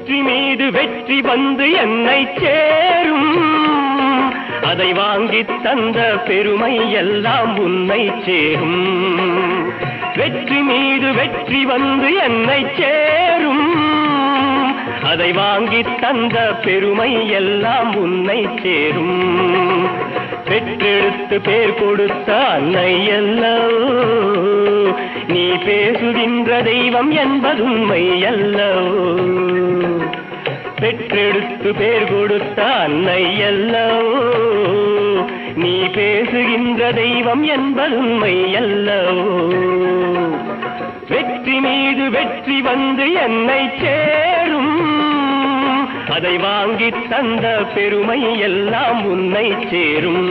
வெற்றி மீது வெற்றி வந்து என்னை சேரும், அதை வாங்கி தந்த பெருமை எல்லாம் உன்னை சேரும். வெற்றி மீது வெற்றி வந்து என்னை சேரும், அதை வாங்கி தந்த பெருமை எல்லாம் உன்னை சேரும். பெற்றெடுத்து பேர் கொடுத்த அன்னை அல்லவோ, நீ பேசுகின்ற தெய்வம் என்பதுண்மை அல்லவோ. பெற்றெடுத்து பேர் கொடுத்த அன்னை அல்லவோ, நீ பேசுகின்ற தெய்வம் என்பதுண்மை அல்லவோ. வெற்றி மீது வெற்றி வந்து என்னை சேரும், அதை வாங்கி தந்த பெருமை எல்லாம் உன்னை சேரும்.